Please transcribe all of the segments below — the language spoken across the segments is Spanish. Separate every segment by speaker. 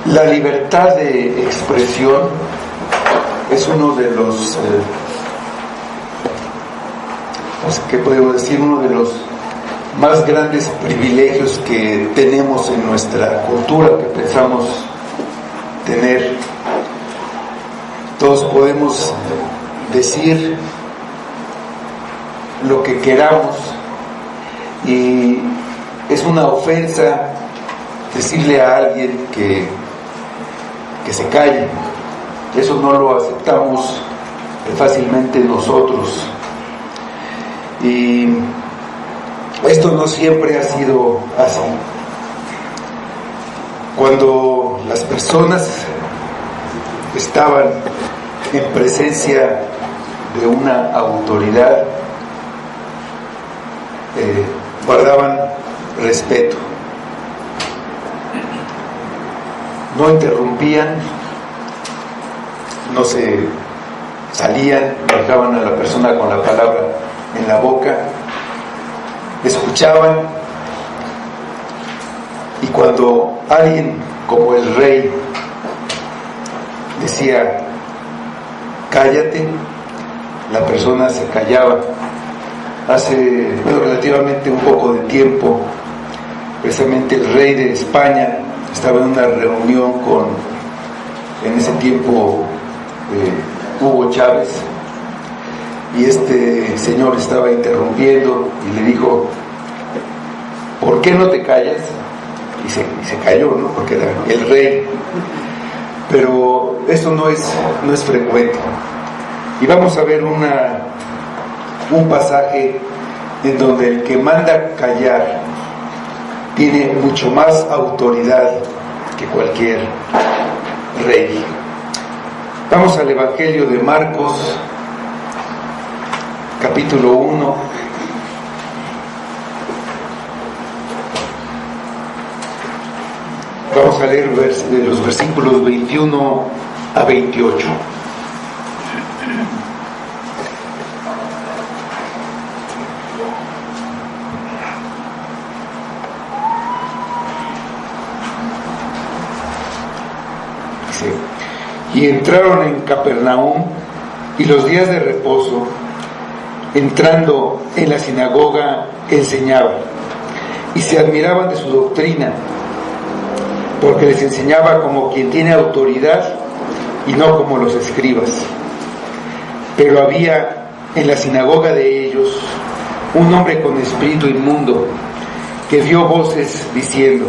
Speaker 1: La libertad de expresión es uno de los, ¿qué podemos decir? Uno de los más grandes privilegios que tenemos en nuestra cultura, que pensamos tener. Todos podemos decir lo que queramos y es una ofensa decirle a alguien que se calle. Eso no lo aceptamos fácilmente nosotros, y esto no siempre ha sido así. Cuando las personas estaban en presencia de una autoridad, guardaban respeto, no interrumpían, no se salían, dejaban a la persona con la palabra en la boca, escuchaban, y cuando alguien como el rey decía cállate, la persona se callaba. Hace relativamente un poco de tiempo, precisamente el rey de España estaba en una reunión con, en ese tiempo, Hugo Chávez, y este señor estaba interrumpiendo y le dijo: ¿por qué no te callas? Y se calló, ¿no? Porque era el rey. Pero esto no es frecuente, y vamos a ver un pasaje en donde el que manda callar tiene mucho más autoridad que cualquier rey. Vamos al Evangelio de Marcos, capítulo 1. Vamos a leer los versículos 21 a 28. Dice: y entraron en Capernaum, y los días de reposo, entrando en la sinagoga, enseñaba, y se admiraban de su doctrina, porque les enseñaba como quien tiene autoridad y no como los escribas. Pero había en la sinagoga de ellos un hombre con espíritu inmundo, que dio voces diciendo: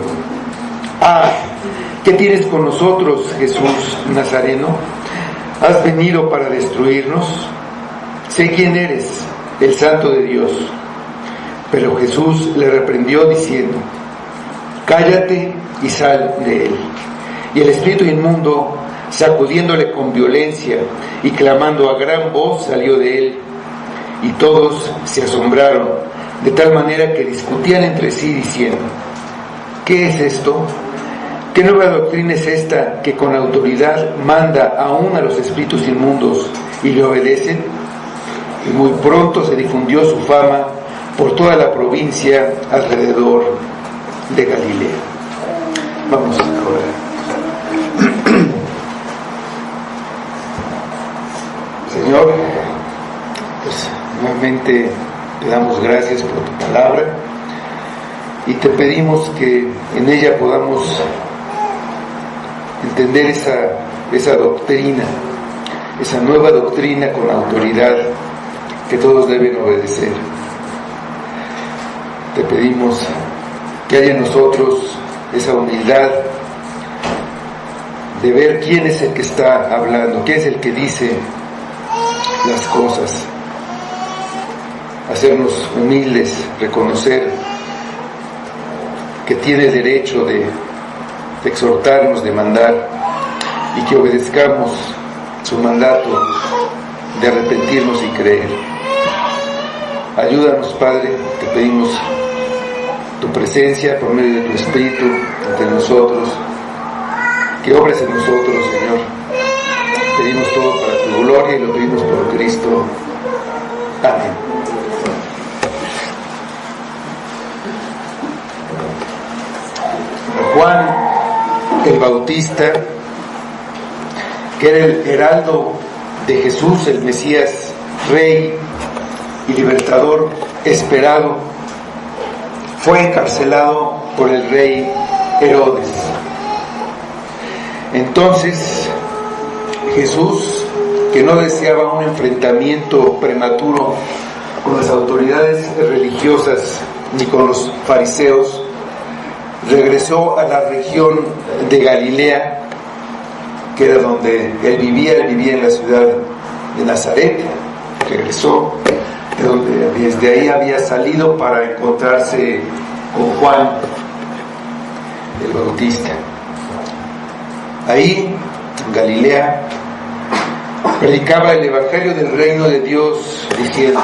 Speaker 1: ¡ah! ¿Qué tienes con nosotros, Jesús Nazareno? ¿Has venido para destruirnos? Sé quién eres, el Santo de Dios. Pero Jesús le reprendió diciendo: cállate y sal de él. Y el espíritu inmundo, sacudiéndole con violencia y clamando a gran voz, salió de él. Y todos se asombraron, de tal manera que discutían entre sí diciendo: ¿qué es esto? ¿Qué nueva doctrina es esta, que con autoridad manda aún a los espíritus inmundos y le obedecen? Y muy pronto se difundió su fama por toda la provincia alrededor de Galilea. Vamos a orar. Señor, pues nuevamente te damos gracias por tu palabra, y te pedimos que en ella podamos entender esa doctrina, esa nueva doctrina con autoridad que todos deben obedecer. Te pedimos que haya en nosotros esa humildad de ver quién es el que está hablando, quién es el que dice las cosas, hacernos humildes, reconocer que tiene derecho de exhortarnos, de mandar, y que obedezcamos su mandato de arrepentirnos y creer. Ayúdanos, Padre, te pedimos tu presencia por medio de tu Espíritu entre nosotros, que obres en nosotros, Señor. Pedimos todo para tu gloria y lo pedimos por Cristo. Amén. Juan el Bautista, que era el heraldo de Jesús, el Mesías, Rey y Libertador esperado, fue encarcelado por el rey Herodes. Entonces Jesús, que no deseaba un enfrentamiento prematuro con las autoridades religiosas ni con los fariseos, regresó a la región de Galilea, que era donde él vivía en la ciudad de Nazaret. Regresó de donde desde ahí había salido para encontrarse con Juan el Bautista. Ahí, en Galilea, predicaba el Evangelio del reino de Dios, diciendo: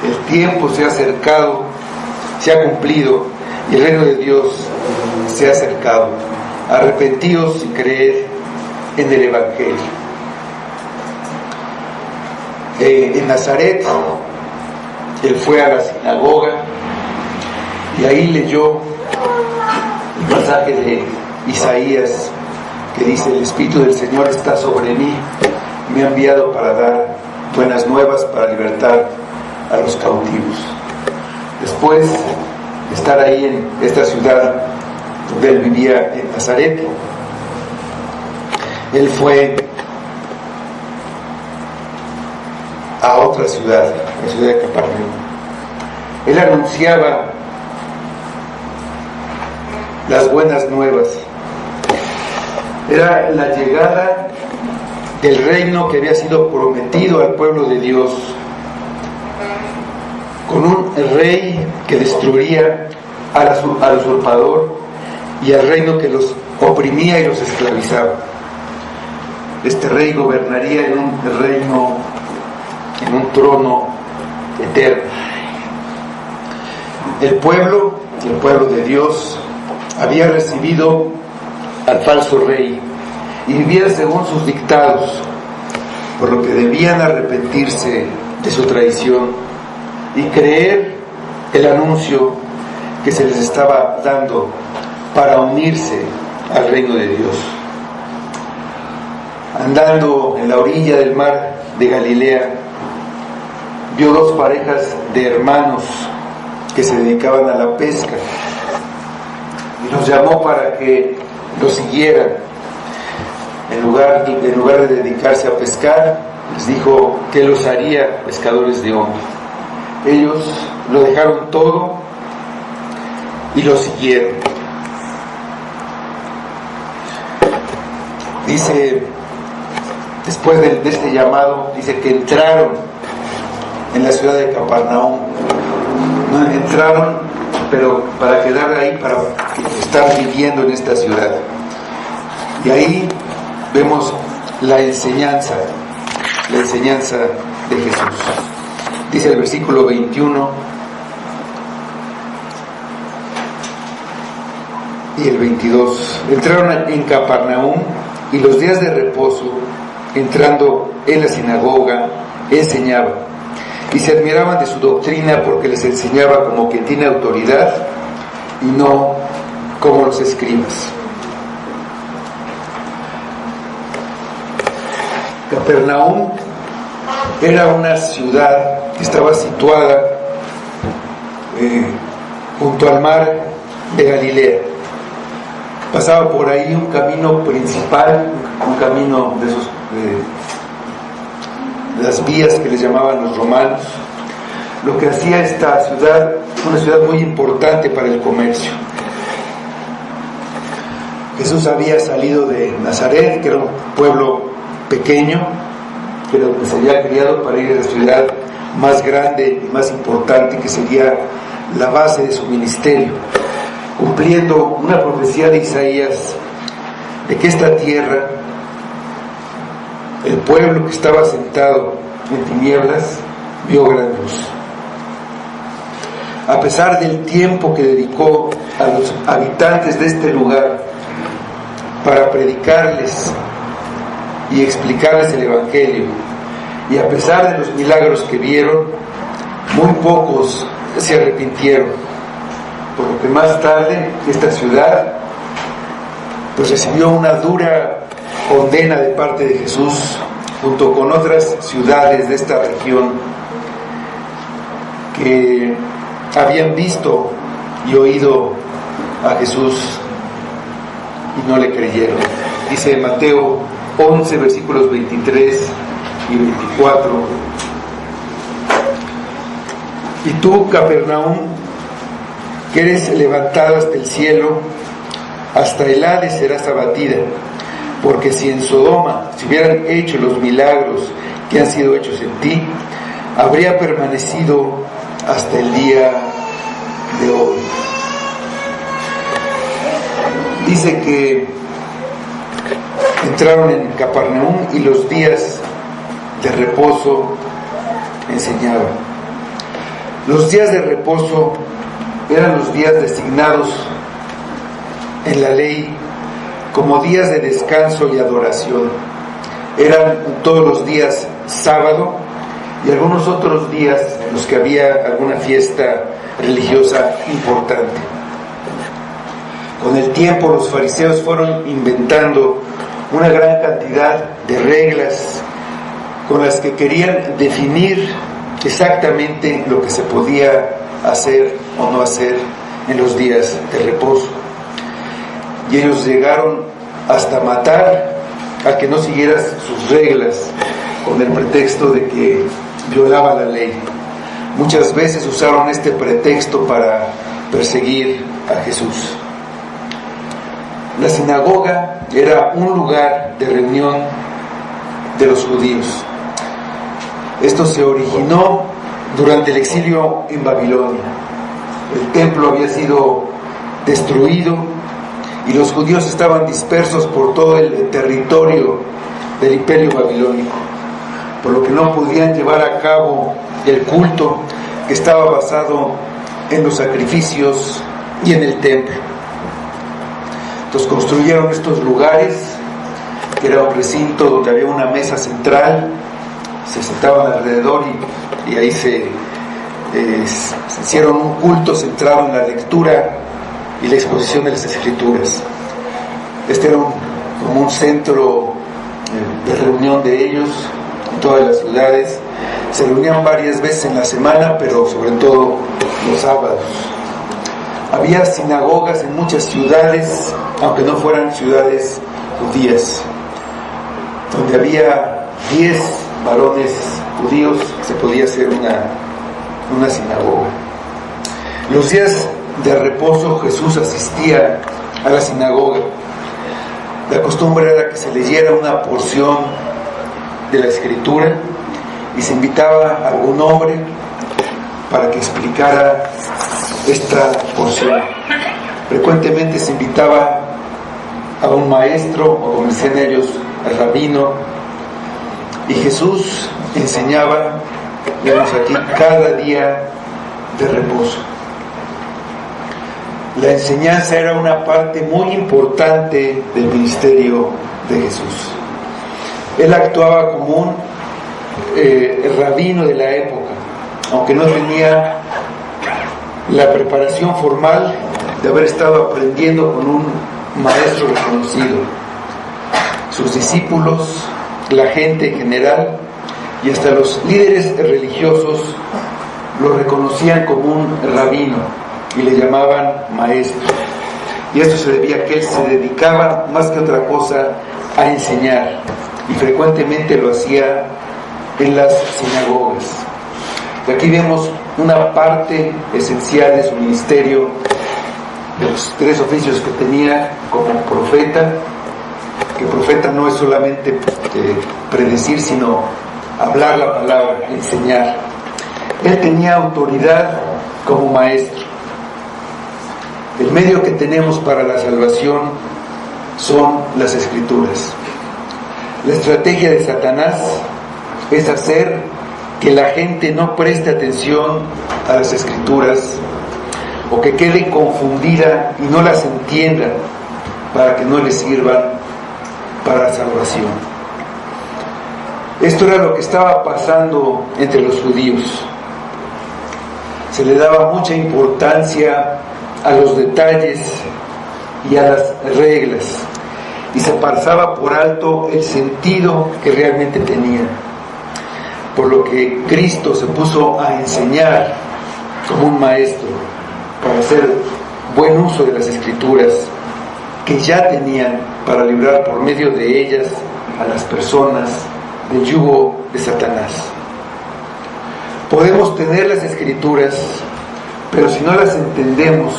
Speaker 1: el tiempo se ha acercado, se ha cumplido, y el reino de Dios se ha acercado. Arrepentíos y creed en el Evangelio. En Nazaret, él fue a la sinagoga y ahí leyó el pasaje de Isaías que dice: el Espíritu del Señor está sobre mí, me ha enviado para dar buenas nuevas, para libertar a los cautivos. Después de estar ahí en esta ciudad donde él vivía, en Nazaret, él fue a otra ciudad, la ciudad de Capernaum. Él anunciaba las buenas nuevas. Era la llegada del reino que había sido prometido al pueblo de Dios, con un rey que destruiría al usurpador y al reino que los oprimía y los esclavizaba. Este rey gobernaría en un reino, en un trono eterno. El pueblo de Dios había recibido al falso rey y vivía según sus dictados, por lo que debían arrepentirse de su traición y creer el anuncio que se les estaba dando para unirse al reino de Dios. Andando en la orilla del mar de Galilea, vio dos parejas de hermanos que se dedicaban a la pesca y los llamó para que lo siguieran. En lugar de dedicarse a pescar, les dijo que los haría pescadores de hombres. Ellos lo dejaron todo y lo siguieron. Dice, después de este llamado, dice que entraron en la ciudad de Capernaum. No entraron, pero para quedar ahí, para estar viviendo en esta ciudad. Y ahí vemos la enseñanza de Jesús. Dice el versículo 21 y el 22: entraron en Capernaum, y los días de reposo, entrando en la sinagoga, enseñaba, y se admiraban de su doctrina, porque les enseñaba como que tiene autoridad y no como los escribas. Capernaum era una ciudad que estaba situada junto al mar de Galilea. Pasaba por ahí un camino principal, un camino de esos de las vías que les llamaban los romanos. Lo que hacía esta ciudad, una ciudad muy importante para el comercio. Jesús había salido de Nazaret, que era un pueblo pequeño, que era donde se había criado, para ir a la ciudad más grande y más importante, que sería la base de su ministerio, cumpliendo una profecía de Isaías de que esta tierra, el pueblo que estaba sentado en tinieblas, vio gran luz. A pesar del tiempo que dedicó a los habitantes de este lugar para predicarles y explicarles el Evangelio, y a pesar de los milagros que vieron, muy pocos se arrepintieron, por lo que más tarde esta ciudad pues recibió una dura condena de parte de Jesús, junto con otras ciudades de esta región que habían visto y oído a Jesús y no le creyeron. Dice Mateo 11, versículos 23 y 24: y tú, Capernaum, que eres levantado hasta el cielo, hasta el Hades serás abatida, porque si en Sodoma se hubieran hecho los milagros que han sido hechos en ti, habría permanecido hasta el día de hoy. Dice que entraron en Capernaum y los días de reposo enseñaban. Los días de reposo eran los días designados en la ley como días de descanso y adoración. Eran todos los días sábado y algunos otros días en los que había alguna fiesta religiosa importante. Con el tiempo los fariseos fueron inventando una gran cantidad de reglas con las que querían definir exactamente lo que se podía hacer o no hacer en los días de reposo. Y ellos llegaron hasta matar al que no siguiera sus reglas con el pretexto de que violaba la ley. Muchas veces usaron este pretexto para perseguir a Jesús. La sinagoga era un lugar de reunión de los judíos. Esto se originó durante el exilio en Babilonia. El templo había sido destruido y los judíos estaban dispersos por todo el territorio del imperio babilónico, por lo que no podían llevar a cabo el culto que estaba basado en los sacrificios y en el templo. Entonces construyeron estos lugares, que era un recinto donde había una mesa central, se sentaban alrededor y ahí se hicieron un culto centrado en la lectura y la exposición de las Escrituras. Este era como un centro de reunión de ellos en todas las ciudades. Se reunían varias veces en la semana, pero sobre todo los sábados. Había sinagogas en muchas ciudades, aunque no fueran ciudades judías, donde había 10 varones judíos, se podía hacer una sinagoga. Los días de reposo Jesús asistía a la sinagoga. La costumbre era que se leyera una porción de la Escritura y se invitaba a algún hombre para que explicara esta porción. Frecuentemente se invitaba a un maestro, o como decían ellos, al rabino, y Jesús enseñaba, vemos aquí, cada día de reposo. La enseñanza era una parte muy importante del ministerio de Jesús. Él actuaba como un rabino de la época, aunque no tenía la preparación formal de haber estado aprendiendo con un maestro reconocido. Sus discípulos, la gente en general y hasta los líderes religiosos lo reconocían como un rabino y le llamaban maestro. Y esto se debía a que él se dedicaba más que otra cosa a enseñar, y frecuentemente lo hacía en las sinagogas. Y aquí vemos una parte esencial de su ministerio, de los 3 oficios que tenía como profeta, que profeta no es solamente predecir, sino hablar la palabra, enseñar. Él tenía autoridad como maestro. El medio que tenemos para la salvación son las Escrituras. La estrategia de Satanás es hacer que la gente no preste atención a las Escrituras, o que quede confundida y no las entienda, para que no les sirvan para la salvación. Esto era lo que estaba pasando entre los judíos. Se le daba mucha importancia a los detalles y a las reglas. y se pasaba por alto el sentido que realmente tenían. Por lo que Cristo se puso a enseñar como un maestro para hacer buen uso de las Escrituras que ya tenían para librar por medio de ellas a las personas del yugo de Satanás. Podemos tener las Escrituras, pero si no las entendemos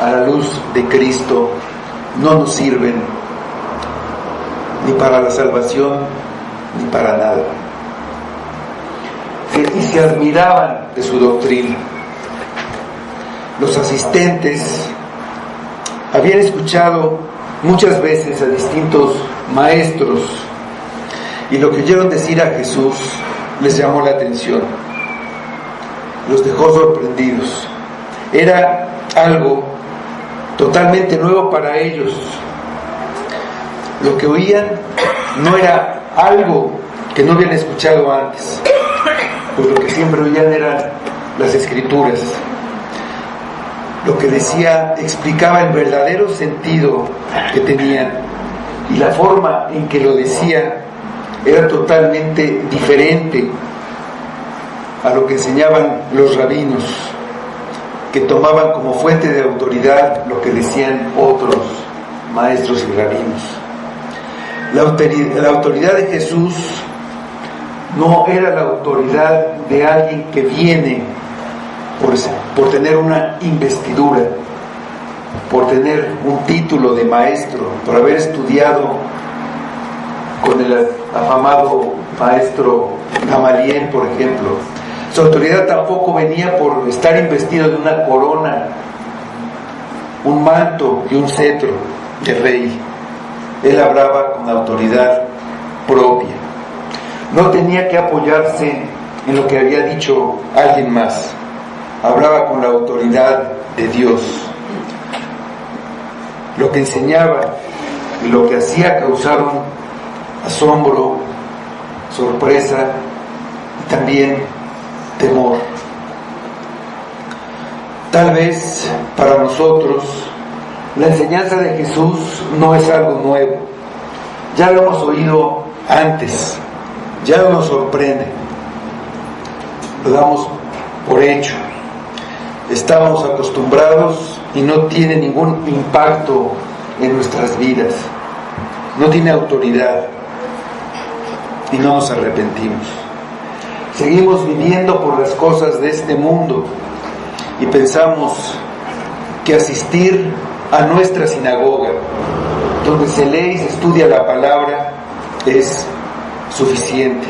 Speaker 1: a la luz de Cristo, no nos sirven ni para la salvación ni para nada. Y se admiraban de su doctrina. Los asistentes habían escuchado muchas veces a distintos maestros y lo que oyeron decir a Jesús les llamó la atención, los dejó sorprendidos. Era algo totalmente nuevo para ellos. Lo que oían no era algo que no habían escuchado antes, pues lo que siempre oían eran las Escrituras. Lo que decía explicaba el verdadero sentido que tenían, y la forma en que lo decía era totalmente diferente a lo que enseñaban los rabinos, que tomaban como fuente de autoridad lo que decían otros maestros y rabinos. La autoridad de Jesús no era la autoridad de alguien que viene por tener una investidura, por tener un título de maestro, por haber estudiado con el afamado maestro Gamaliel, por ejemplo. Su autoridad tampoco venía por estar investido de una corona, un manto y un cetro de rey. Él hablaba con autoridad propia. No tenía que apoyarse en lo que había dicho alguien más. Hablaba con la autoridad de Dios. Lo que enseñaba y lo que hacía causaron asombro, sorpresa y también temor. Tal vez para nosotros la enseñanza de Jesús no es algo nuevo. Ya lo hemos oído antes, ya no nos sorprende. Lo damos por hecho. Estamos acostumbrados y no tiene ningún impacto en nuestras vidas. No tiene autoridad y no nos arrepentimos. Seguimos viviendo por las cosas de este mundo y pensamos que asistir a nuestra sinagoga, donde se lee y se estudia la palabra, es suficiente,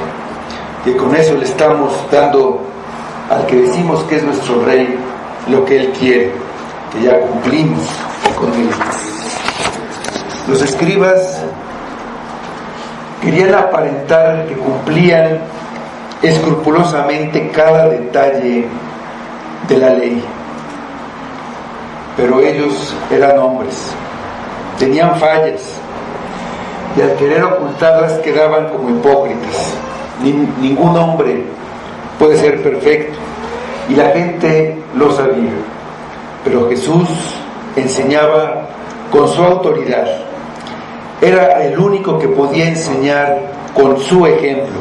Speaker 1: que con eso le estamos dando al que decimos que es nuestro rey lo que él quiere, que ya cumplimos con él. Los escribas querían aparentar que cumplían escrupulosamente cada detalle de la ley, pero ellos eran hombres, tenían fallas, y al querer ocultarlas quedaban como hipócritas. Ningún hombre puede ser perfecto, y la gente lo sabía, pero Jesús enseñaba con su autoridad. Era el único que podía enseñar con su ejemplo.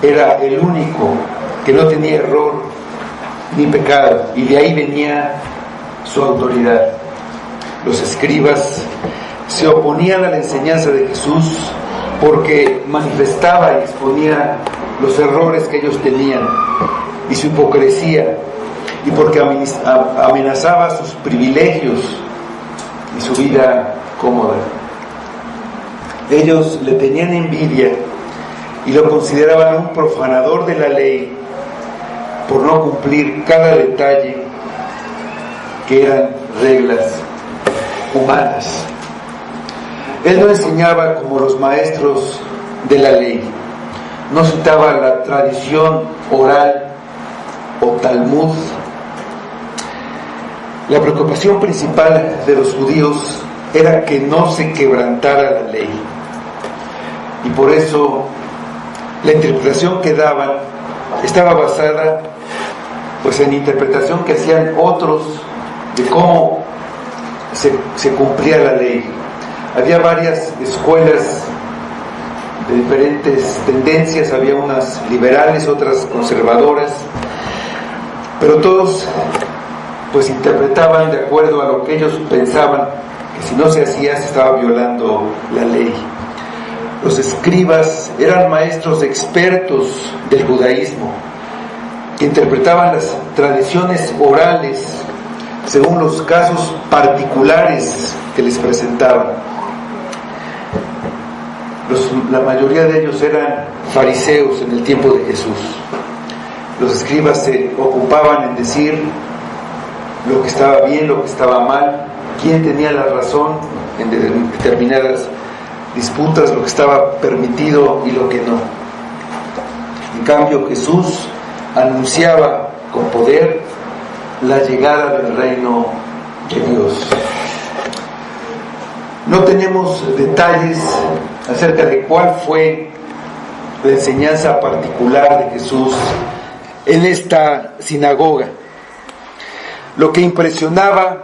Speaker 1: Era el único que no tenía error ni pecado, y de ahí venía su autoridad. Los escribas se oponían a la enseñanza de Jesús porque manifestaba y exponía los errores que ellos tenían y su hipocresía, y porque amenazaba sus privilegios y su vida cómoda. Ellos le tenían envidia y lo consideraban un profanador de la ley por no cumplir cada detalle, que eran reglas humanas. Él no enseñaba como los maestros de la ley, no citaba la tradición oral o Talmud. La preocupación principal de los judíos era que no se quebrantara la ley, y por eso la interpretación que daban estaba basada pues en interpretación que hacían otros de cómo se cumplía la ley. Había varias escuelas de diferentes tendencias, había unas liberales, otras conservadoras, pero todos pues interpretaban de acuerdo a lo que ellos pensaban, que si no se hacía se estaba violando la ley. Los escribas eran maestros expertos del judaísmo, que interpretaban las tradiciones orales según los casos particulares que les presentaban. La mayoría de ellos eran fariseos en el tiempo de Jesús. Los escribas se ocupaban en decir lo que estaba bien, lo que estaba mal, quién tenía la razón en determinadas disputas, lo que estaba permitido y lo que no. En cambio, Jesús anunciaba con poder la llegada del reino de Dios. No tenemos detalles acerca de cuál fue la enseñanza particular de Jesús en esta sinagoga. Lo que impresionaba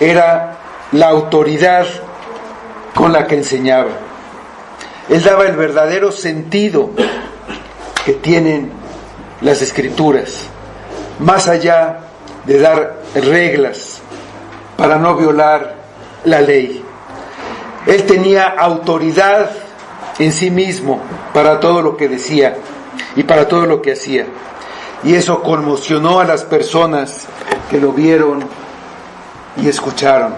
Speaker 1: era la autoridad con la que enseñaba. Él daba el verdadero sentido que tienen las Escrituras, más allá de dar reglas para no violar la ley. Él tenía autoridad en sí mismo para todo lo que decía y para todo lo que hacía. Y eso conmocionó a las personas que lo vieron y escucharon.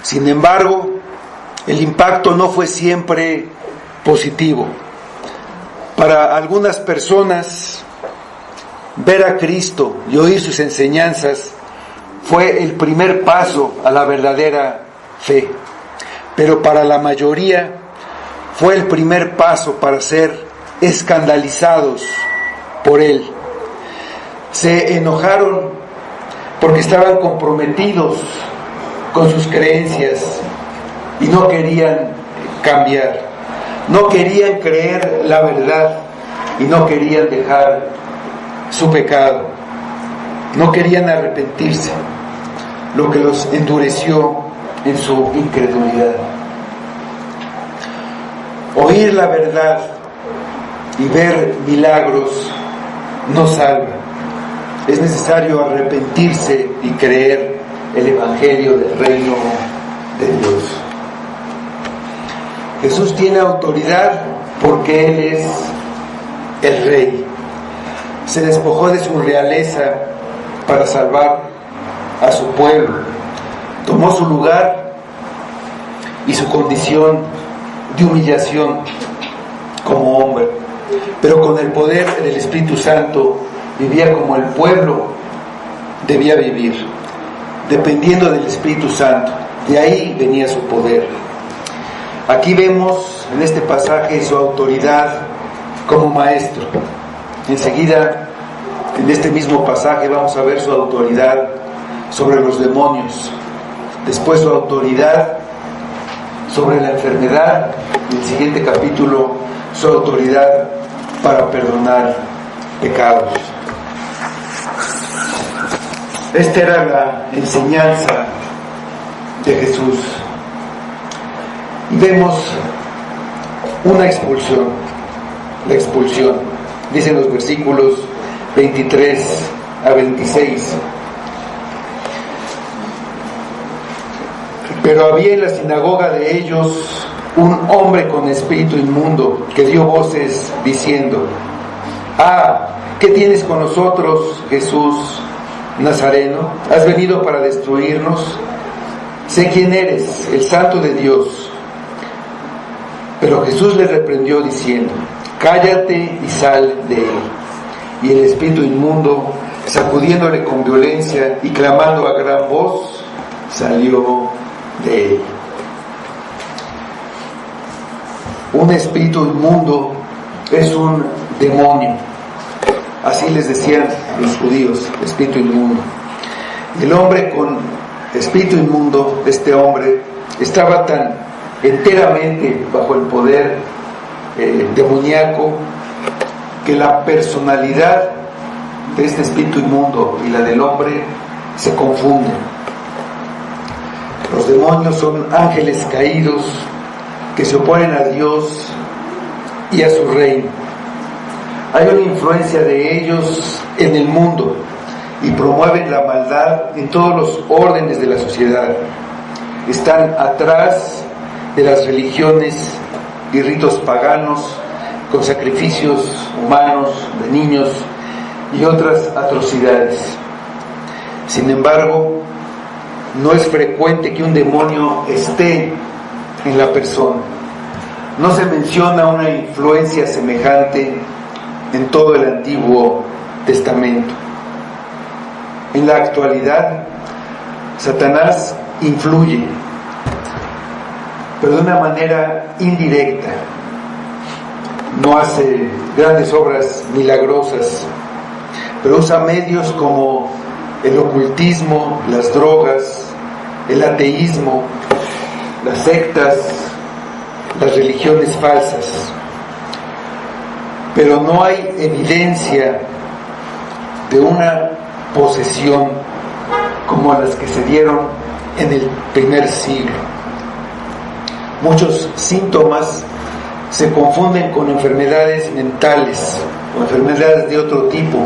Speaker 1: Sin embargo, el impacto no fue siempre positivo. Para algunas personas, ver a Cristo y oír sus enseñanzas fue el primer paso a la verdadera fe. Pero para la mayoría fue el primer paso para ser escandalizados por Él. Se enojaron porque estaban comprometidos con sus creencias y no querían cambiar, no querían creer la verdad y no querían dejar su pecado, no querían arrepentirse, lo que los endureció en su incredulidad. Oír la verdad y ver milagros no salva. Es necesario arrepentirse y creer el Evangelio del reino de Dios. Jesús tiene autoridad porque Él es el Rey. Se despojó de su realeza para salvar a su pueblo. Tomó su lugar y su condición de humillación como hombre, pero con el poder del Espíritu Santo vivía como el pueblo debía vivir, dependiendo del Espíritu Santo. De ahí venía su poder. Aquí vemos en este pasaje su autoridad como maestro. Enseguida, en este mismo pasaje, vamos a ver su autoridad sobre los demonios. Después su autoridad sobre la enfermedad. En el siguiente capítulo, su autoridad para perdonar pecados. Esta era la enseñanza de Jesús. Y vemos una expulsión. La expulsión. Dicen los versículos 23 a 26. Pero había en la sinagoga de ellos un hombre con espíritu inmundo que dio voces diciendo: Ah, ¿qué tienes con nosotros, Jesús Nazareno? ¿Has venido para destruirnos? Sé quién eres, el Santo de Dios. Pero Jesús le reprendió diciendo: Cállate y sal de él. Y el espíritu inmundo, sacudiéndole con violencia y clamando a gran voz, salió de él. Un espíritu inmundo es un demonio. Así les decían los judíos, espíritu inmundo. El hombre con espíritu inmundo, este hombre, estaba tan enteramente bajo el poder demoníaco que la personalidad de este espíritu inmundo y la del hombre se confunden. Los demonios son ángeles caídos que se oponen a Dios y a su reino. Hay una influencia de ellos en el mundo y promueven la maldad en todos los órdenes de la sociedad. Están atrás de las religiones y ritos paganos con sacrificios humanos de niños y otras atrocidades. Sin embargo, no es frecuente que un demonio esté en la persona. No se menciona una influencia semejante en todo el Antiguo Testamento. En la actualidad, Satanás influye, pero de una manera indirecta. No hace grandes obras milagrosas, pero usa medios como el ocultismo, las drogas, el ateísmo, las sectas, las religiones falsas. Pero no hay evidencia de una posesión como las que se dieron en el primer siglo. Muchos síntomas se confunden con enfermedades mentales o enfermedades de otro tipo,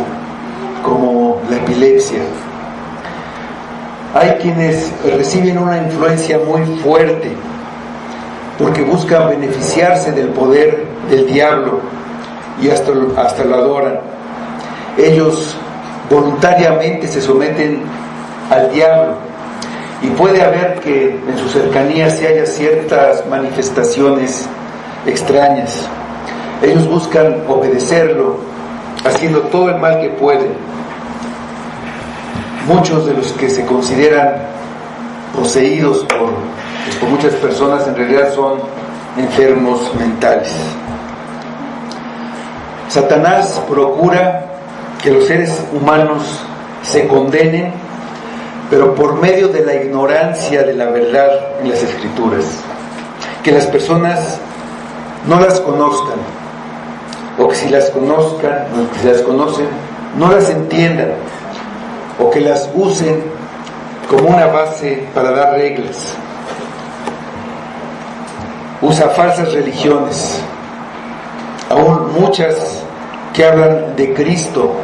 Speaker 1: como la epilepsia. Hay quienes reciben una influencia muy fuerte porque buscan beneficiarse del poder del diablo y hasta lo adoran. Ellos voluntariamente se someten al diablo, y puede haber que en su cercanía se haya ciertas manifestaciones extrañas. Ellos buscan obedecerlo, haciendo todo el mal que pueden. Muchos de los que se consideran poseídos por muchas personas en realidad son enfermos mentales. Satanás procura que los seres humanos se condenen, pero por medio de la ignorancia de la verdad en las Escrituras, que las personas no las conozcan, o que si las conozcan, o que si las conocen, no las entiendan, o que las usen como una base para dar reglas. Usa falsas religiones, aún muchas que hablan de Cristo,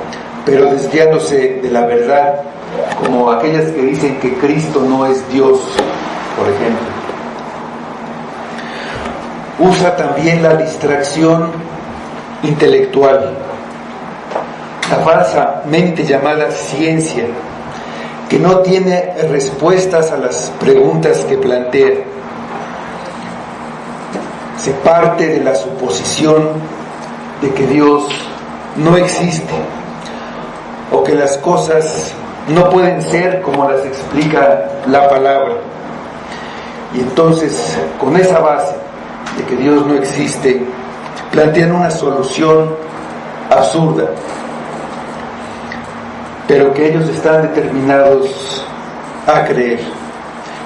Speaker 1: pero desviándose de la verdad, como aquellas que dicen que Cristo no es Dios, por ejemplo. Usa también la distracción intelectual, la falsamente llamada ciencia, que no tiene respuestas a las preguntas que plantea. Se parte de la suposición de que Dios no existe, o que las cosas no pueden ser como las explica la palabra. Y entonces, con esa base de que Dios no existe, plantean una solución absurda, pero que ellos están determinados a creer.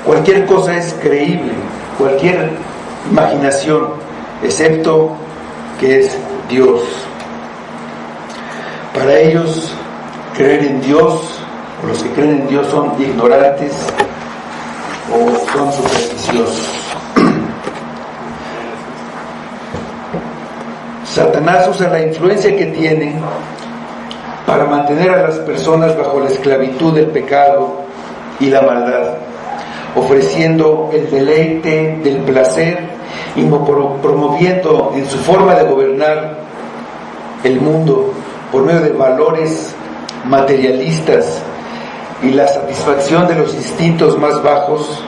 Speaker 1: Cualquier cosa es creíble, cualquier imaginación, excepto que es Dios. Para ellos, creer en Dios, o los que creen en Dios, son ignorantes o son supersticiosos. Satanás usa la influencia que tiene para mantener a las personas bajo la esclavitud del pecado y la maldad, ofreciendo el deleite del placer y promoviendo en su forma de gobernar el mundo por medio de valores materialistas y la satisfacción de los instintos más bajos,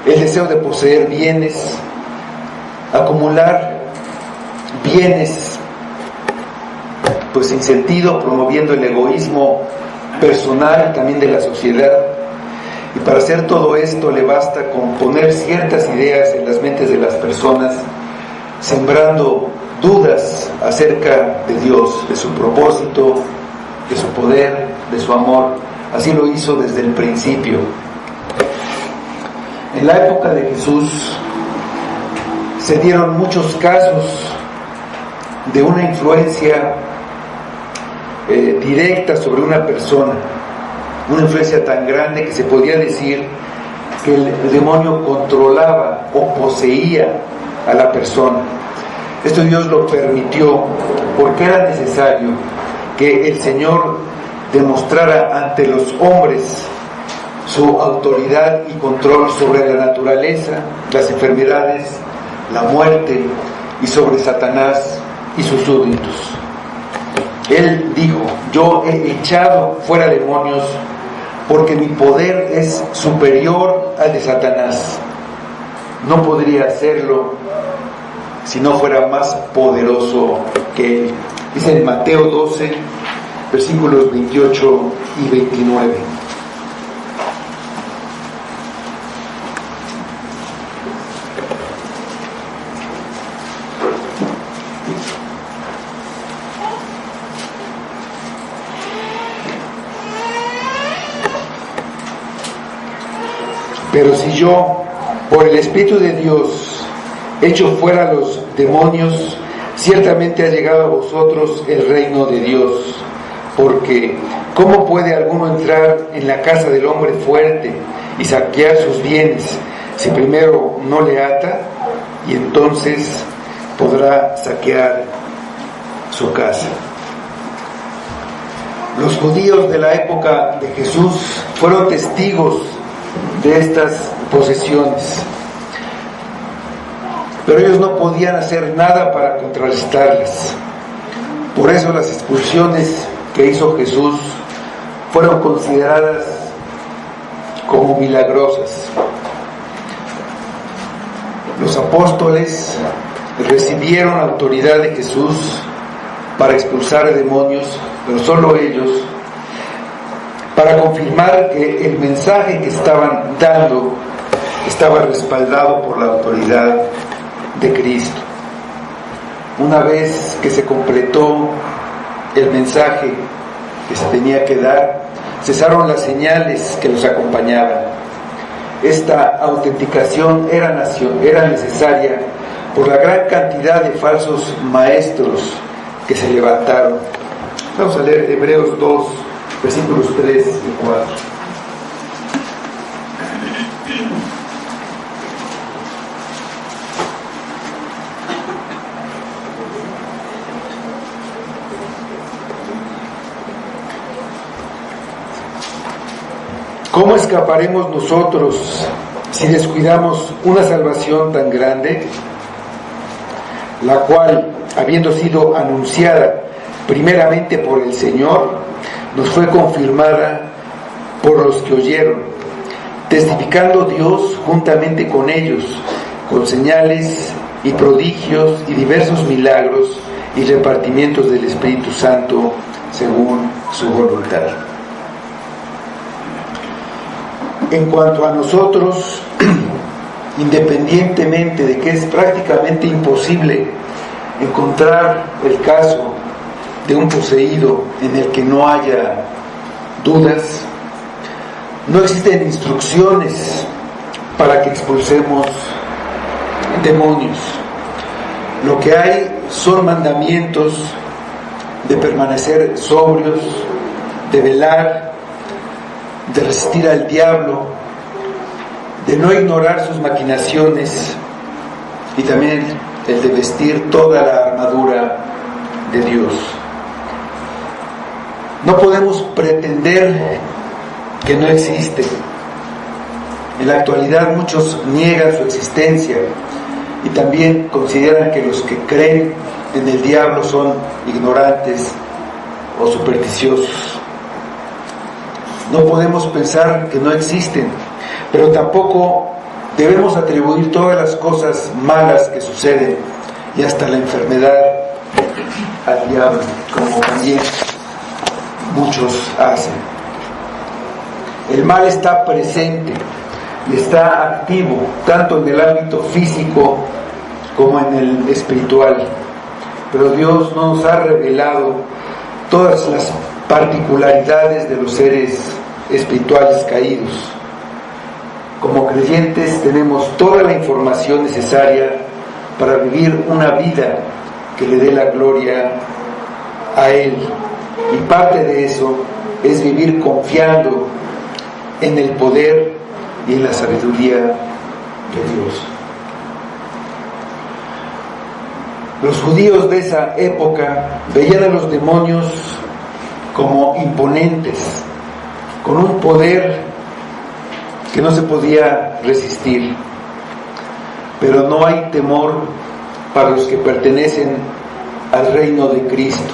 Speaker 1: el deseo de poseer bienes, acumular bienes pues sin sentido, promoviendo el egoísmo personal también de la sociedad. Y para hacer todo esto le basta con poner ciertas ideas en las mentes de las personas, sembrando dudas acerca de Dios, de su propósito, de su poder, de su amor. Así lo hizo desde el principio. En la época de Jesús se dieron muchos casos de una influencia directa sobre una persona, una influencia tan grande que se podría decir que el demonio controlaba o poseía a la persona. Esto Dios lo permitió porque era necesario que el Señor demostrara ante los hombres su autoridad y control sobre la naturaleza, las enfermedades, la muerte y sobre Satanás y sus súbditos. Él dijo: yo he echado fuera demonios porque mi poder es superior al de Satanás. No podría hacerlo si no fuera más poderoso que él. Dice en Mateo 12, versículos 28 y 29. Pero si yo, por el Espíritu de Dios, echo fuera los demonios, ciertamente ha llegado a vosotros el reino de Dios. Porque ¿cómo puede alguno entrar en la casa del hombre fuerte y saquear sus bienes si primero no le ata? Y entonces podrá saquear su casa. Los judíos de la época de Jesús fueron testigos de estas posesiones, pero ellos no podían hacer nada para contrarrestarlas. Por eso las expulsiones que hizo Jesús fueron consideradas como milagrosas. Los apóstoles recibieron autoridad de Jesús para expulsar demonios, pero solo ellos, para confirmar que el mensaje que estaban dando estaba respaldado por la autoridad de Cristo. Una vez que se completó el mensaje que se tenía que dar, cesaron las señales que los acompañaban. Esta autenticación era necesaria por la gran cantidad de falsos maestros que se levantaron. Vamos a leer Hebreos 2, versículos 3 y 4. ¿Cómo escaparemos nosotros si descuidamos una salvación tan grande, la cual, habiendo sido anunciada primeramente por el Señor, nos fue confirmada por los que oyeron, testificando Dios juntamente con ellos, con señales y prodigios y diversos milagros y repartimientos del Espíritu Santo según su voluntad? En cuanto a nosotros, independientemente de que es prácticamente imposible encontrar el caso de un poseído en el que no haya dudas, no existen instrucciones para que expulsemos demonios. Lo que hay son mandamientos de permanecer sobrios, de velar, de resistir al diablo, de no ignorar sus maquinaciones y también el de vestir toda la armadura de Dios. No podemos pretender que no existe. En la actualidad muchos niegan su existencia y también consideran que los que creen en el diablo son ignorantes o supersticiosos. No podemos pensar que no existen, pero tampoco debemos atribuir todas las cosas malas que suceden y hasta la enfermedad al diablo, como también muchos hacen. El mal está presente y está activo tanto en el ámbito físico como en el espiritual, pero Dios no nos ha revelado todas las particularidades de los seres espirituales caídos. Como creyentes tenemos toda la información necesaria para vivir una vida que le dé la gloria a Él, y parte de eso es vivir confiando en el poder y en la sabiduría de Dios. Los judíos de esa época veían a los demonios como imponentes, con un poder que no se podía resistir. Pero no hay temor para los que pertenecen al reino de Cristo,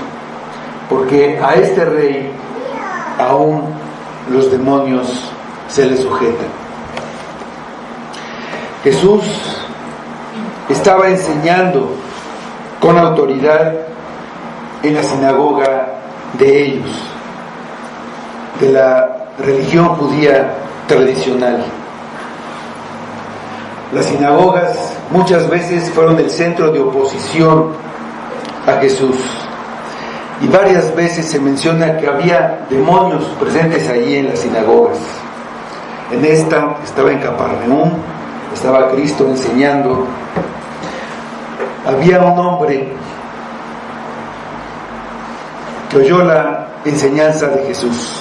Speaker 1: porque a este Rey aún los demonios se le sujetan. Jesús estaba enseñando con autoridad en la sinagoga de ellos, de la religión judía tradicional. Las sinagogas muchas veces fueron el centro de oposición a Jesús, y varias veces se menciona que había demonios presentes allí en las sinagogas. En esta estaba en Capernaum, estaba Cristo enseñando. Había un hombre que oyó la enseñanza de Jesús.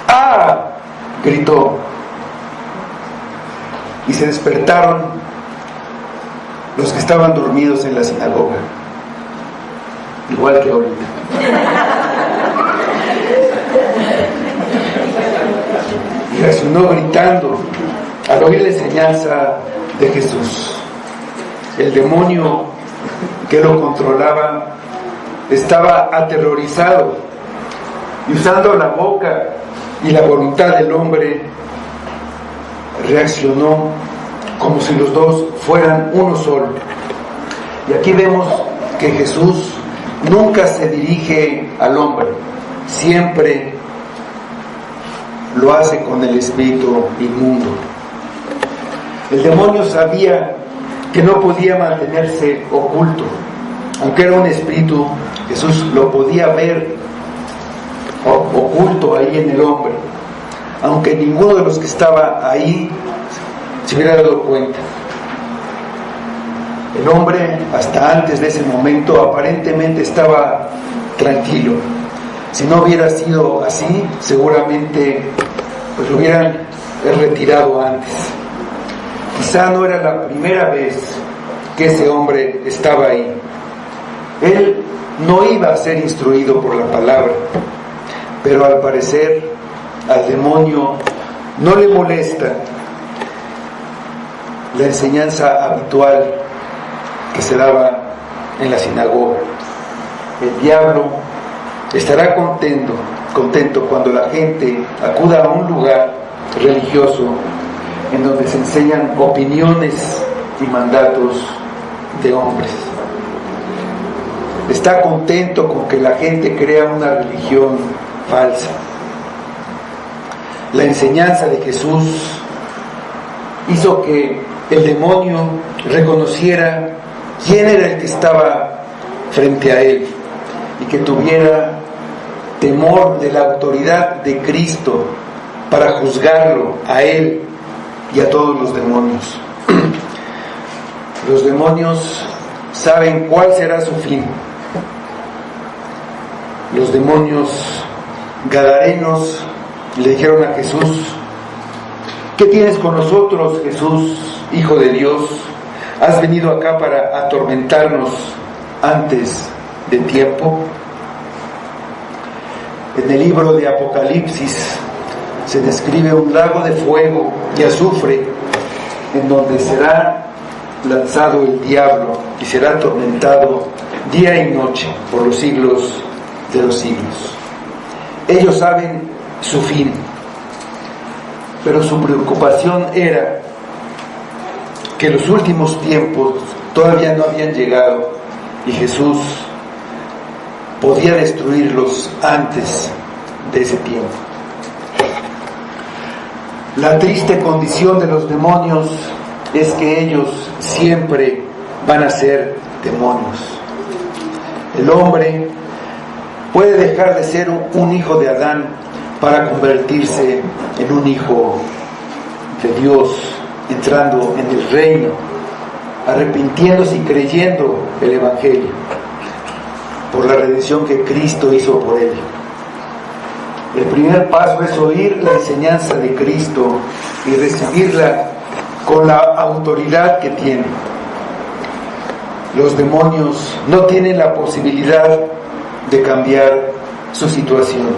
Speaker 1: ¡Ah!, gritó, y se despertaron los que estaban dormidos en la sinagoga, igual que ahorita. Y reaccionó gritando al oír la enseñanza de Jesús. El demonio que lo controlaba estaba aterrorizado, y usando la boca y la voluntad del hombre, reaccionó como si los dos fueran uno solo. Y aquí vemos que Jesús nunca se dirige al hombre, siempre lo hace con el espíritu inmundo. El demonio sabía que no podía mantenerse oculto. Aunque era un espíritu, Jesús lo podía ver oculto ahí en el hombre, aunque ninguno de los que estaba ahí se hubiera dado cuenta. El hombre, hasta antes de ese momento, aparentemente estaba tranquilo. Si no hubiera sido así, seguramente pues lo hubieran retirado antes. Quizá no era la primera vez que ese hombre estaba ahí. Él no iba a ser instruido por la palabra, pero al parecer al demonio no le molesta la enseñanza habitual que se daba en la sinagoga. El diablo estará contento cuando la gente acuda a un lugar religioso en donde se enseñan opiniones y mandatos de hombres. Está contento con que la gente crea una religión falsa. La enseñanza de Jesús hizo que el demonio reconociera quién era el que estaba frente a él y que tuviera temor de la autoridad de Cristo para juzgarlo a él y a todos los demonios. Los demonios saben cuál será su fin. Los demonios gadarenos le dijeron a Jesús: ¿qué tienes con nosotros, Jesús, Hijo de Dios? ¿Has venido acá para atormentarnos antes de tiempo? En el libro de Apocalipsis se describe un lago de fuego y azufre en donde será lanzado el diablo y será atormentado día y noche por los siglos de los siglos. Ellos saben su fin, pero su preocupación era que los últimos tiempos todavía no habían llegado y Jesús podía destruirlos antes de ese tiempo. La triste condición de los demonios es que ellos siempre van a ser demonios. El hombre puede dejar de ser un hijo de Adán para convertirse en un hijo de Dios, entrando en el reino, arrepintiéndose y creyendo el Evangelio por la redención que Cristo hizo por él. El primer paso es oír la enseñanza de Cristo y recibirla con la autoridad que tiene. Los demonios no tienen la posibilidad de cambiar su situación.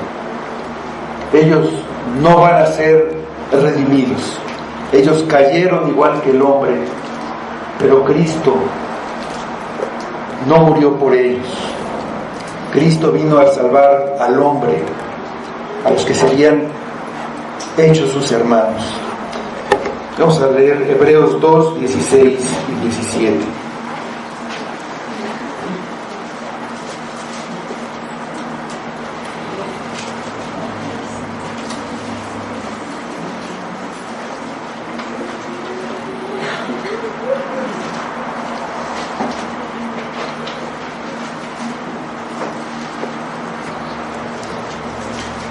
Speaker 1: Ellos no van a ser redimidos. Ellos cayeron igual que el hombre, pero Cristo no murió por ellos. Cristo vino a salvar al hombre, a los que serían hechos sus hermanos. Vamos a leer Hebreos 2, 16 y 17.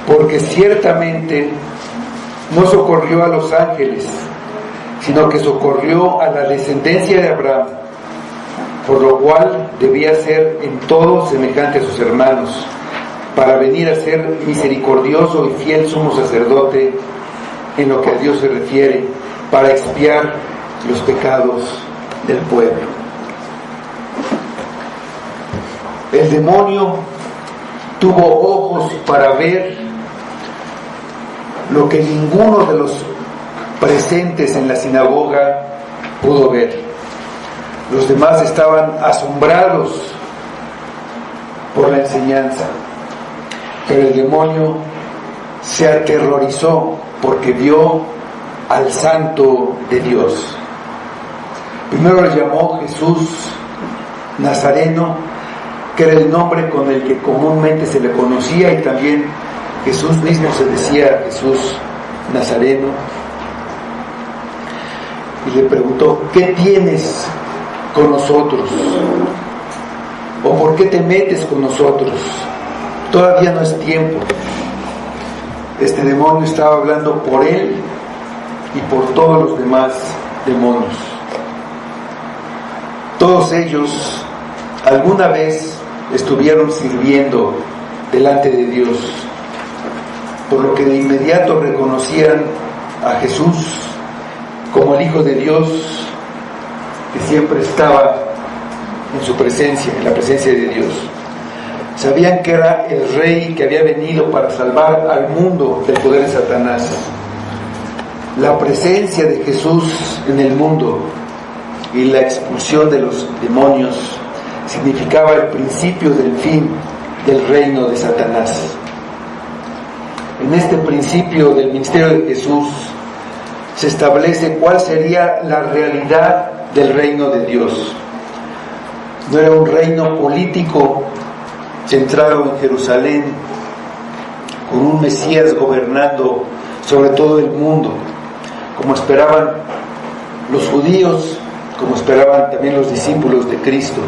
Speaker 1: Porque ciertamente no socorrió a los ángeles, sino que socorrió a la descendencia de Abraham, por lo cual debía ser en todo semejante a sus hermanos, para venir a ser misericordioso y fiel sumo sacerdote en lo que a Dios se refiere, para expiar los pecados del pueblo. El demonio tuvo ojos para ver lo que ninguno de los presentes en la sinagoga pudo ver. Los demás estaban asombrados por la enseñanza, pero el demonio se aterrorizó porque vio al Santo de Dios. Primero le llamó Jesús Nazareno, que era el nombre con el que comúnmente se le conocía, y también Jesús mismo se decía Jesús Nazareno. Y le preguntó: ¿qué tienes con nosotros? ¿O por qué te metes con nosotros? Todavía no es tiempo. Este demonio estaba hablando por él y por todos los demás demonios. Todos ellos alguna vez estuvieron sirviendo delante de Dios, por lo que de inmediato reconocían a Jesús como el Hijo de Dios, que siempre estaba en su presencia, en la presencia de Dios. Sabían que era el Rey que había venido para salvar al mundo del poder de Satanás. La presencia de Jesús en el mundo y la expulsión de los demonios significaba el principio del fin del reino de Satanás. En este principio del ministerio de Jesús se establece cuál sería la realidad del reino de Dios. No era un reino político centrado en Jerusalén, con un Mesías gobernando sobre todo el mundo, como esperaban los judíos, como esperaban también los discípulos de Cristo.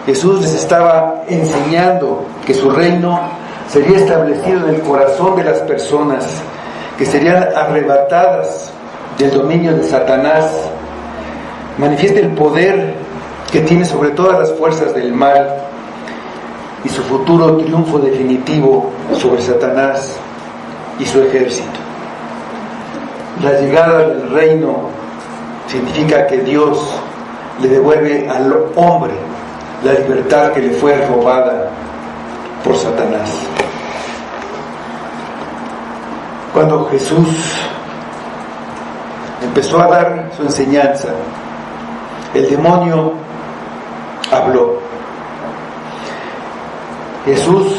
Speaker 1: Jesús les estaba enseñando que su reino sería establecido en el corazón de las personas, que serían arrebatadas del dominio de Satanás. Manifiesta el poder que tiene sobre todas las fuerzas del mal y su futuro triunfo definitivo sobre Satanás y su ejército. La llegada del reino significa que Dios le devuelve al hombre la libertad que le fue robada por Satanás. Cuando Jesús empezó a dar su enseñanza, el demonio habló. Jesús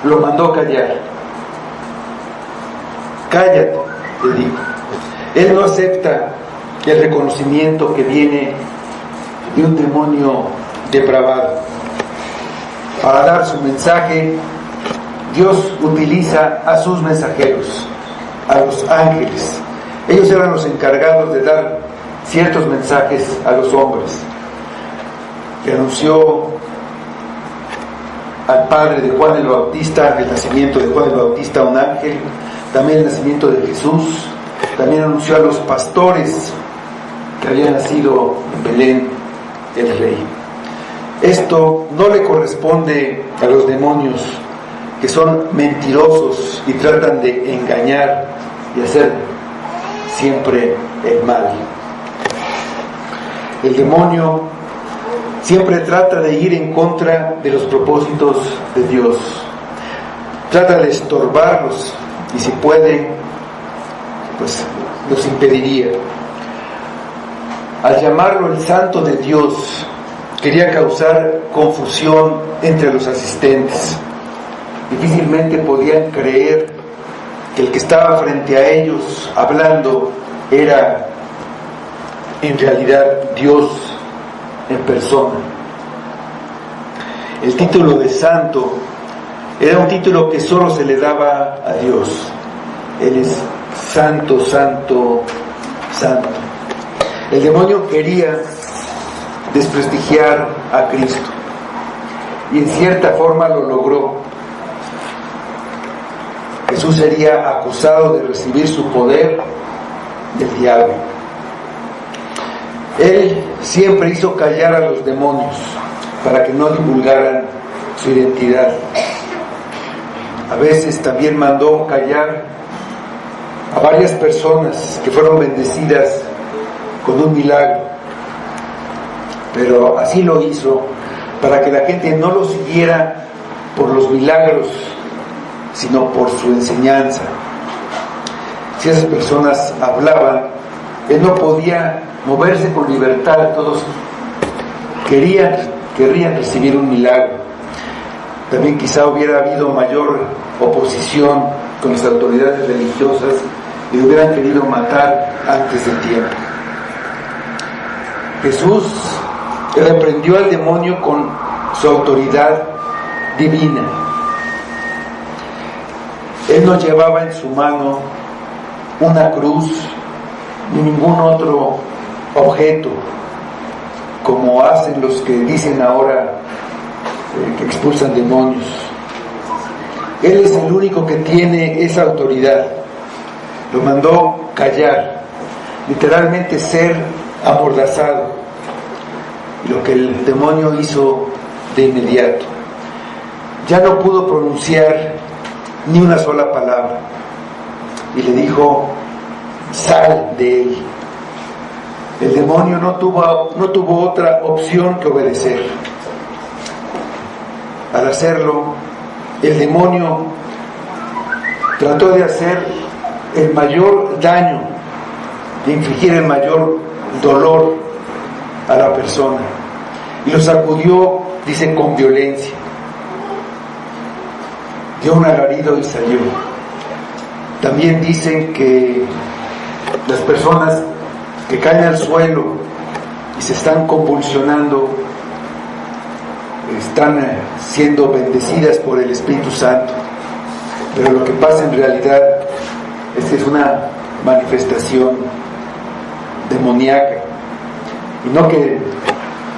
Speaker 1: lo mandó callar. Cállate, le dijo. Él no acepta el reconocimiento que viene de un demonio depravado. Para dar su mensaje, Dios utiliza a sus mensajeros, a los ángeles. Ellos eran los encargados de dar ciertos mensajes a los hombres. Que anunció al padre de Juan el Bautista el nacimiento de Juan el Bautista, un ángel, también el nacimiento de Jesús. También anunció a los pastores que había nacido en Belén el rey. Esto no le corresponde a los demonios, que son mentirosos y tratan de engañar y hacer siempre el mal. El demonio siempre trata de ir en contra de los propósitos de Dios. Trata de estorbarlos y si puede, pues los impediría. Al llamarlo el Santo de Dios, quería causar confusión entre los asistentes. Difícilmente podían creer que el que estaba frente a ellos hablando era en realidad Dios en persona. El título de santo era un título que solo se le daba a Dios. Él es santo, santo, santo. El demonio quería desprestigiar a Cristo y en cierta forma lo logró. Jesús sería acusado de recibir su poder del diablo. Él siempre hizo callar a los demonios para que no divulgaran su identidad. A veces también mandó callar a varias personas que fueron bendecidas con un milagro, pero así lo hizo para que la gente no lo siguiera por los milagros, sino por su enseñanza. Si esas personas hablaban, él no podía moverse con libertad. Todos querrían recibir un milagro. También quizá hubiera habido mayor oposición con las autoridades religiosas y lo hubieran querido matar antes del tiempo. Jesús reprendió al demonio con su autoridad divina. Él no llevaba en su mano una cruz ni ningún otro objeto, como hacen los que dicen ahora que expulsan demonios. Él es el único que tiene esa autoridad. Lo mandó callar, literalmente ser amordazado, y lo que el demonio hizo de inmediato. Ya no pudo pronunciar ni una sola palabra y le dijo: sal de él. El demonio no tuvo otra opción que obedecer. Al hacerlo, el demonio trató de hacer el mayor daño, de infligir el mayor dolor a la persona, y lo sacudió, dice, con violencia. Dio un alarido y salió. También dicen que las personas que caen al suelo y se están convulsionando están siendo bendecidas por el Espíritu Santo, pero lo que pasa en realidad es que es una manifestación demoníaca, y no que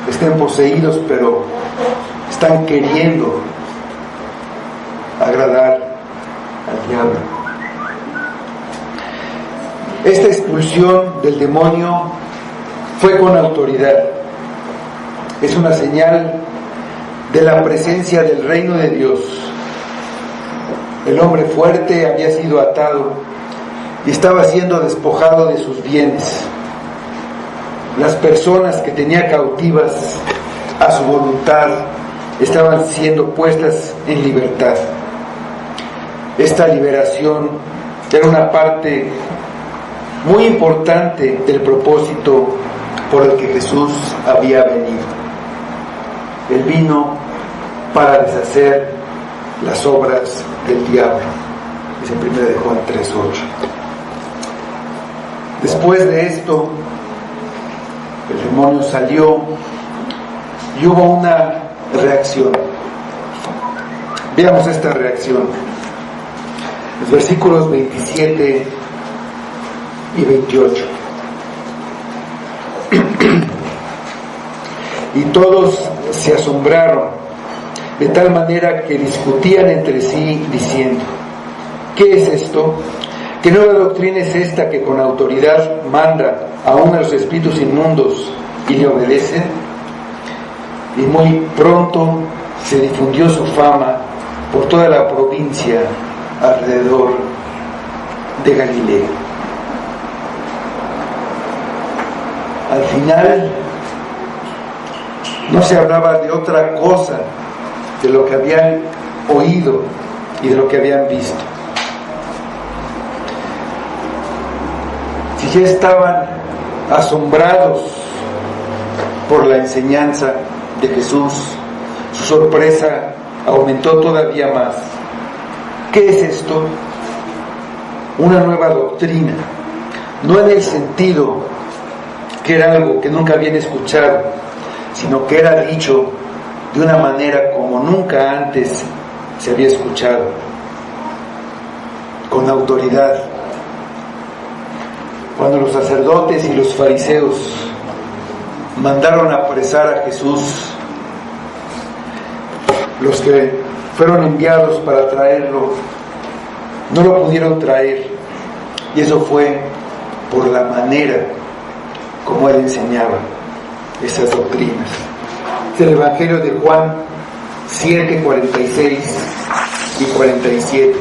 Speaker 1: estén poseídos, pero están queriendo agradar al diablo. Esta expulsión del demonio fue con autoridad. Es una señal de la presencia del reino de Dios. El hombre fuerte había sido atado y estaba siendo despojado de sus bienes. Las personas que tenía cautivas a su voluntad estaban siendo puestas en libertad. Esta liberación era una parte muy importante del propósito por el que Jesús había venido. Él vino para deshacer las obras del diablo, dice 1 Juan 3:8. Después de esto, el demonio salió y hubo una reacción. Veamos esta reacción. Los versículos 27 y 28. Y todos se asombraron de tal manera que discutían entre sí diciendo: ¿qué es esto? ¿Qué nueva doctrina es esta que con autoridad manda aún a los espíritus inmundos y le obedecen? Y muy pronto se difundió su fama por toda la provincia alrededor de Galilea. Al final no se hablaba de otra cosa de lo que habían oído y de lo que habían visto. Si ya estaban asombrados por la enseñanza de Jesús, su sorpresa aumentó todavía más. ¿Qué es esto? Una nueva doctrina, no en el sentido que era algo que nunca habían escuchado, sino que era dicho de una manera como nunca antes se había escuchado, con autoridad. Cuando los sacerdotes y los fariseos mandaron a apresar a Jesús, los que fueron enviados para traerlo no lo pudieron traer, y eso fue por la manera como él enseñaba esas doctrinas. Es el Evangelio de Juan 7, 46 y 47.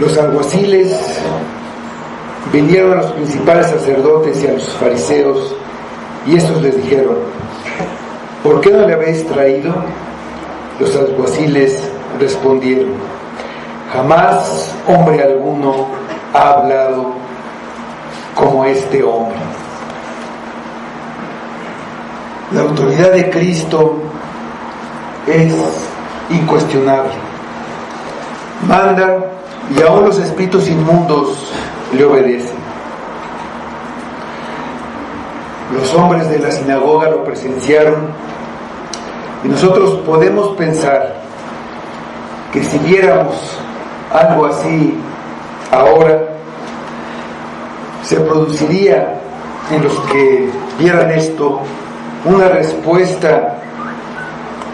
Speaker 1: Los alguaciles vinieron a los principales sacerdotes y a los fariseos, y estos les dijeron: ¿por qué no le habéis traído? Los alguaciles respondieron: jamás hombre alguno ha hablado como este hombre. La autoridad de Cristo es incuestionable. Manda, y aún los espíritus inmundos le obedecen. Los hombres de la sinagoga lo presenciaron, y nosotros podemos pensar que si viéramos algo así ahora, se produciría en los que vieran esto una respuesta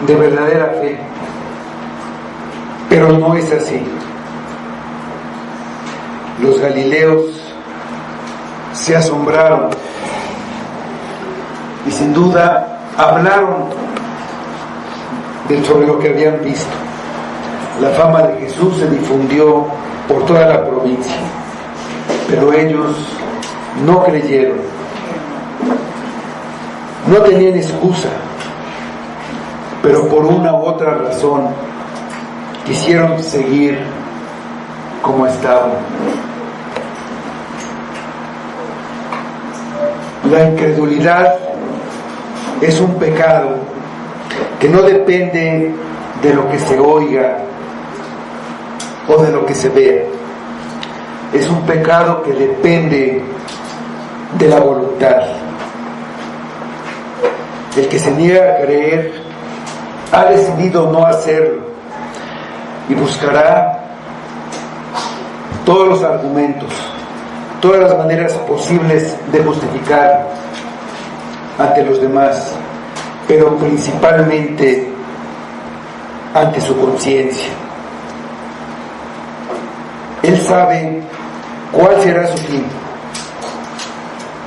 Speaker 1: de verdadera fe, pero no es así. Los galileos se asombraron y sin duda hablaron sobre lo que habían visto. La fama de Jesús se difundió por toda la provincia, pero ellos no creyeron. No tenían excusa, pero por una u otra razón quisieron seguir como estaban. La incredulidad es un pecado que no depende de lo que se oiga o de lo que se vea. Es un pecado que depende de la voluntad. El que se niega a creer ha decidido no hacerlo y buscará todos los argumentos, todas las maneras posibles de justificar ante los demás, pero principalmente ante su conciencia. Él sabe cuál será su fin.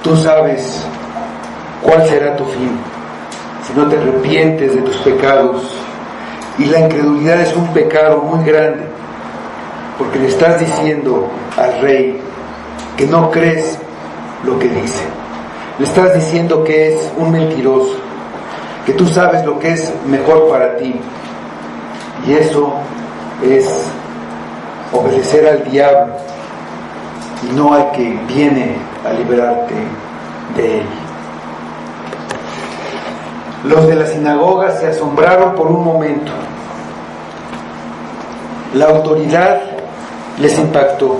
Speaker 1: Tú sabes cuál será tu fin si no te arrepientes de tus pecados. Y la incredulidad es un pecado muy grande, porque le estás diciendo al rey que no crees lo que dice. Le estás diciendo que es un mentiroso, que tú sabes lo que es mejor para ti, y eso es obedecer al diablo y no al que viene a liberarte de él. Los de la sinagoga se asombraron por un momento. La autoridad les impactó,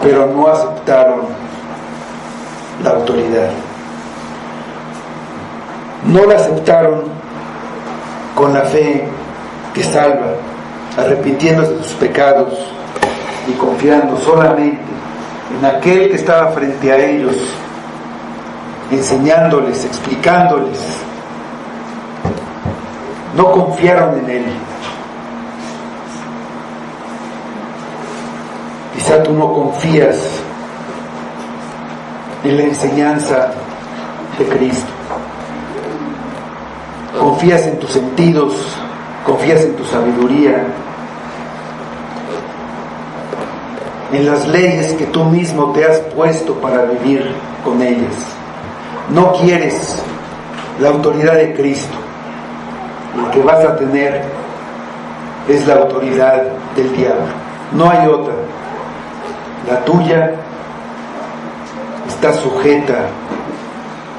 Speaker 1: pero no aceptaron la autoridad. No la aceptaron con la fe que salva, arrepintiéndose de sus pecados y confiando solamente en aquel que estaba frente a ellos, enseñándoles, explicándoles no confiaron en Él. Quizá tú no confías en la enseñanza de Cristo. Confías en tus sentidos, confías en tu sabiduría, en las leyes que tú mismo te has puesto para vivir con ellas. No quieres la autoridad de Cristo. Lo que vas a tener es la autoridad del diablo. No hay otra. La tuya está sujeta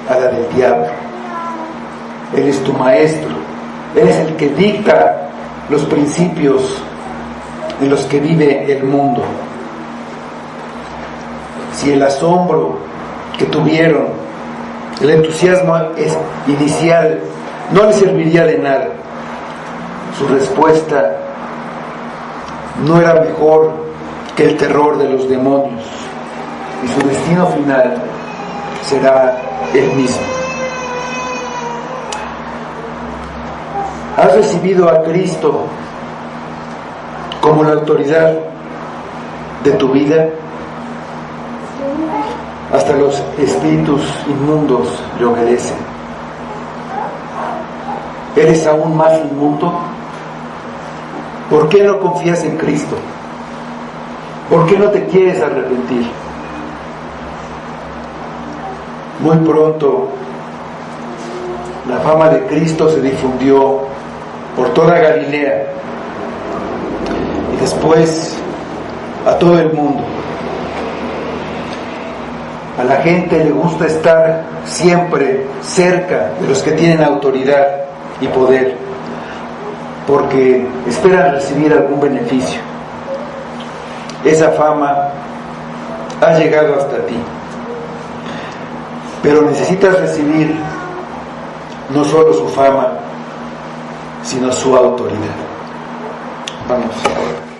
Speaker 1: a la del diablo. Él es tu maestro. Él es el que dicta los principios en los que vive el mundo. Si el asombro que tuvieron, el entusiasmo inicial no le serviría de nada, su respuesta no era mejor que el terror de los demonios, y su destino final será el mismo. ¿Has recibido a Cristo como la autoridad de tu vida? Hasta los espíritus inmundos le obedecen. ¿Eres aún más inmundo? ¿Por qué no confías en Cristo? ¿Por qué no te quieres arrepentir? Muy pronto la fama de Cristo se difundió por toda Galilea y después a todo el mundo. A la gente le gusta estar siempre cerca de los que tienen autoridad y poder, porque esperan recibir algún beneficio. Esa fama ha llegado hasta ti, pero necesitas recibir no solo su fama, sino su autoridad. Vamos ahora.